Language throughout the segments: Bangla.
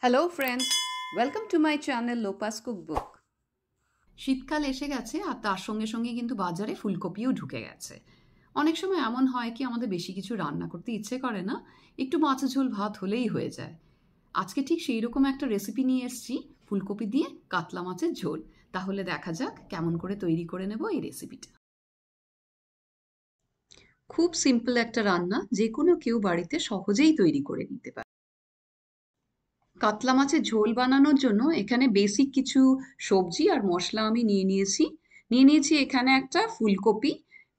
Hello friends, welcome to my channel লোপাস কুকবুক। শীতকাল এসে গেছে আর তার সঙ্গে সঙ্গে কিন্তু বাজারে ফুলকপিও ঢুকে গেছে। অনেক সময় এমন হয় কি আমাদের বেশি কিছু রান্না করতে ইচ্ছে করে না, একটু মাছের ঝোল ভাত হলেই হয়ে যায়। আজকে ঠিক সেই রকম একটা রেসিপি নিয়ে এসেছি, ফুলকপি দিয়ে কাতলা মাছের ঝোল। তাহলে দেখা যাক কেমন করে তৈরি করে নেব এই রেসিপিটা। খুব সিম্পল একটা রান্না, যে কোনো কেউ বাড়িতে সহজেই তৈরি করে নিতে পারে। কাতলা মাছের ঝোল বানানোর জন্য এখানে বেসিক কিছু সবজি আর মশলা আমি নিয়ে নিয়েছি এখানে একটা ফুলকপি,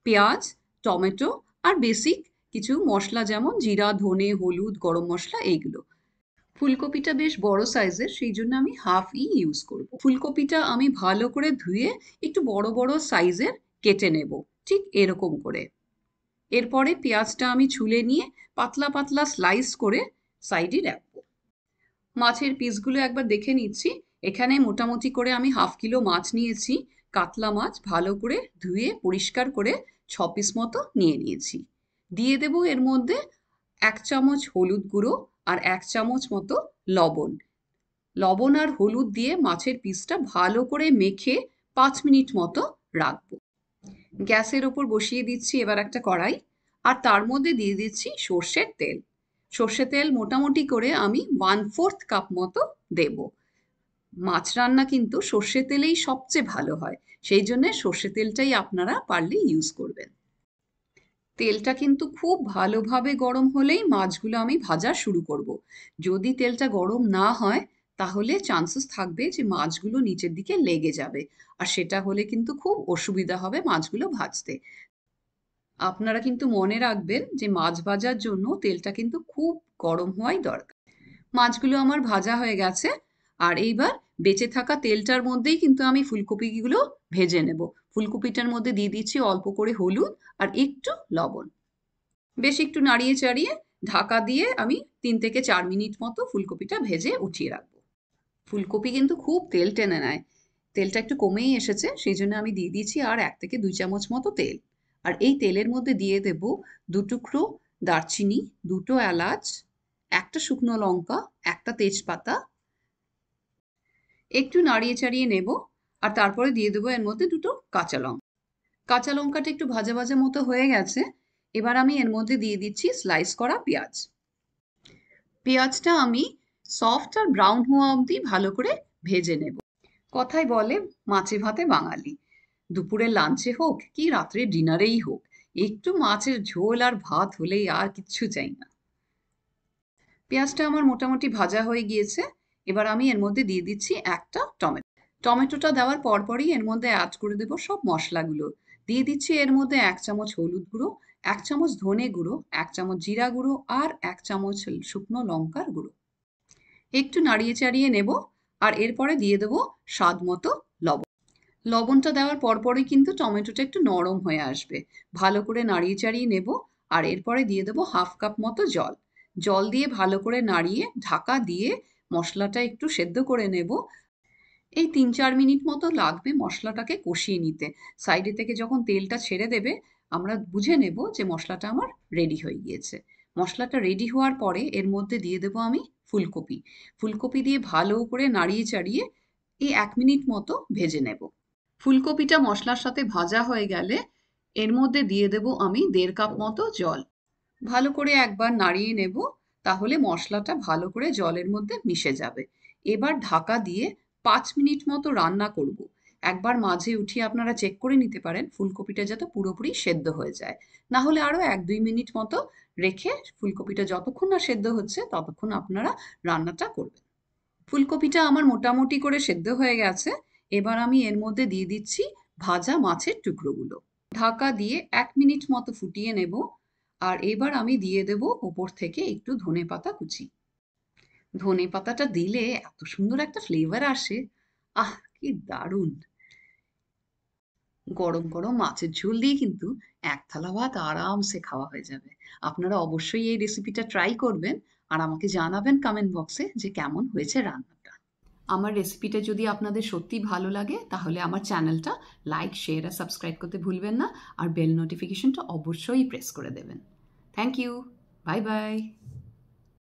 পেঁয়াজ, টমেটো আর বেসিক কিছু মশলা যেমন জিরা, ধনে, হলুদ, গরম মশলা এইগুলো। ফুলকপিটা বেশ বড় সাইজের, সেই জন্য আমি হাফই ইউজ করব। ফুলকপিটা আমি ভালো করে ধুয়ে একটু বড় বড় সাইজের কেটে নেব, ঠিক এরকম করে। এরপরে পেঁয়াজটা আমি ছুলে নিয়ে পাতলা পাতলা স্লাইস করে সাইডে রাখবো। মাছের পিসগুলো একবার দেখে নিচ্ছি। এখানে মোটামুটি করে আমি হাফ কিলো মাছ নিয়েছি। কাতলা মাছ ভালো করে ধুয়ে পরিষ্কার করে 6 পিস মতো নিয়ে নিয়েছি। দিয়ে দেব এর মধ্যে 1 চামচ হলুদ গুঁড়ো আর 1 চামচ মতো লবণ। লবণ আর হলুদ দিয়ে মাছের পিসটা ভালো করে মেখে 5 মিনিট মতো রাখবো। গ্যাসের ওপর বসিয়ে দিচ্ছি এবার একটা কড়াই, আর তার মধ্যে দিয়ে দিচ্ছি সর্ষের তেল। সর্ষে তেল মোটামুটি করে আমি 1/4 কাপ মতো দেব। মাছ রান্না কিন্তু সর্ষে তেলেই সবচেয়ে ভালো হয়, সেই জন্য সর্ষে তেলটাই আপনারা পারলে ইউজ করবেন। তেলটা কিন্তু খুব ভালোভাবে গরম হলেই মাছগুলো আমি ভাজা শুরু করব। যদি তেলটা গরম না হয় তাহলে চান্সেস থাকবে যে মাছগুলো নিচের দিকে লেগে যাবে, আর সেটা হলে কিন্তু খুব অসুবিধা হবে মাছগুলো ভাজতে। আপনারা কিন্তু মনে রাখবেন যে মাছ ভাজার জন্য তেলটা কিন্তু খুব গরম হওয়াই দরকার। মাছগুলো আমার ভাজা হয়ে গেছে, আর এইবার বেঁচে থাকা তেলটার মধ্যেই কিন্তু আমি ফুলকপিগুলো ভেজে নেব। ফুলকপিটার মধ্যে দিয়ে দিচ্ছি অল্প করে হলুদ আর একটু লবণ। বেশ একটু নাড়িয়ে চাড়িয়ে ঢাকা দিয়ে আমি 3 থেকে 4 মিনিট মতো ফুলকপিটা ভেজে উঠিয়ে রাখবো। ফুলকপি কিন্তু খুব তেল টেনে নেয়। তেলটা একটু কমেই এসেছে, সেই জন্য আমি দিয়ে দিয়েছি আর 1 থেকে 2 চামচ মতো তেল। আর এই তেলের মধ্যে দিয়ে দেব 2 টুকরো দারচিনি, 2টো এলাচ, একটা শুকনো লঙ্কা, একটা তেজপাতা। একটু নাড়িয়ে চাড়িয়ে নেব, আর তারপরে দিয়ে দেবো এর মধ্যে 2টো কাঁচা লঙ্কা। কাঁচা লঙ্কাটা একটু ভাজা ভাজা মতো হয়ে গেছে। এবার আমি এর মধ্যে দিয়ে দিচ্ছি স্লাইস করা পেঁয়াজ। পেঁয়াজটা আমি সফট আর ব্রাউন হওয়া অবধি ভালো করে ভেজে নেব। কথায় বলে মাছে ভাতে বাঙালি। দুপুরের লাঞ্চে হোক কি রাত্রে ডিনারেই হোক, একটু মাছের ঝোল আর ভাত হলেই আর কিচ্ছু চাই না। পেঁয়াজটা আমার মোটামুটি ভাজা হয়ে গিয়েছে। এবার আমি এর মধ্যে দিয়ে দিচ্ছি একটা টমেটো। টমেটোটা দেওয়ার পরপরই এর মধ্যে অ্যাড করে দেবো সব মশলাগুলো। দিয়ে দিচ্ছি এর মধ্যে 1 চামচ হলুদ গুঁড়ো, 1 চামচ ধনে গুঁড়ো, 1 চামচ জিরা গুঁড়ো আর 1 চামচ শুকনো লঙ্কার গুঁড়ো। একটু নাড়িয়ে চাড়িয়ে নেব, আর এরপরে দিয়ে দেবো স্বাদ মতো লবণ। লবণটা দেওয়ার পরপরই কিন্তু টমেটোটা একটু নরম হয়ে আসবে। ভালো করে নাড়িয়ে চাড়িয়ে নেব, আর এরপরে দিয়ে দেবো হাফ কাপ মতো জল। জল দিয়ে ভালো করে নাড়িয়ে ঢাকা দিয়ে মশলাটা একটু সেদ্ধ করে নেব। এই 3-4 মিনিট মতো লাগবে মশলাটাকে কষিয়ে নিতে। সাইডে থেকে যখন তেলটা ছেড়ে দেবে আমরা বুঝে নেব যে মশলাটা আমার রেডি হয়ে গিয়েছে। মশলাটা রেডি হওয়ার পরে এর মধ্যে দিয়ে দেবো আমি ফুলকপি। ফুলকপি দিয়ে ভালো করে নাড়িয়ে চাড়িয়ে এই 1 মিনিট মতো ভেজে নেব। ফুলকপিটা মশলার সাথে ভাজা হয়ে গেলে এর মধ্যে দিয়ে দেব আমি 1.5 কাপ মতো জল। ভালো করে একবার নাড়িয়ে নেব, তাহলে মশলাটা ভালো করে জলের মধ্যে মিশে যাবে। এবার ঢাকা দিয়ে 5 মিনিট মতো রান্না করব। একবার মাঝে উঠিয়ে আপনারা চেক করে নিতে পারেন ফুলকপিটা যাতে পুরোপুরি সেদ্ধ হয়ে যায়। না হলে আরও 1-2 মিনিট মতো রেখে ফুলকপিটা যতক্ষণ না সেদ্ধ হচ্ছে ততক্ষণ আপনারা রান্নাটা করবেন। ফুলকপিটা আমার মোটামুটি করে সেদ্ধ হয়ে গেছে। এবার আমি এর মধ্যে দিয়ে দিচ্ছি ভাজা মাছের টুকরোগুলো। ঢাকা দিয়ে 1 মিনিট মতো ফুটিয়ে নেব, আর এবার আমি দিয়ে দেব ওপর থেকে একটু ধনেপাতা কুচি। ধনেপাতাটা দিলে এত সুন্দর একটা ফ্লেভার আসে, আহ কি দারুণ! গরম গরম মাছের ঝোল দিয়ে কিন্তু 1 থালা ভাত আরামসে খাওয়া হয়ে যাবে। আপনারা অবশ্যই এই রেসিপিটা ট্রাই করবেন, আর আমাকে জানাবেন কমেন্ট বক্সে যে কেমন হয়েছে রান্নাটা। আমার রেসিপিটা যদি আপনাদের সত্যিই ভালো লাগে তাহলে আমার চ্যানেলটা লাইক, শেয়ার আর সাবস্ক্রাইব করতে ভুলবেন না, আর বেল নোটিফিকেশনটা অবশ্যই প্রেস করে দেবেন। Thank you. Bye by.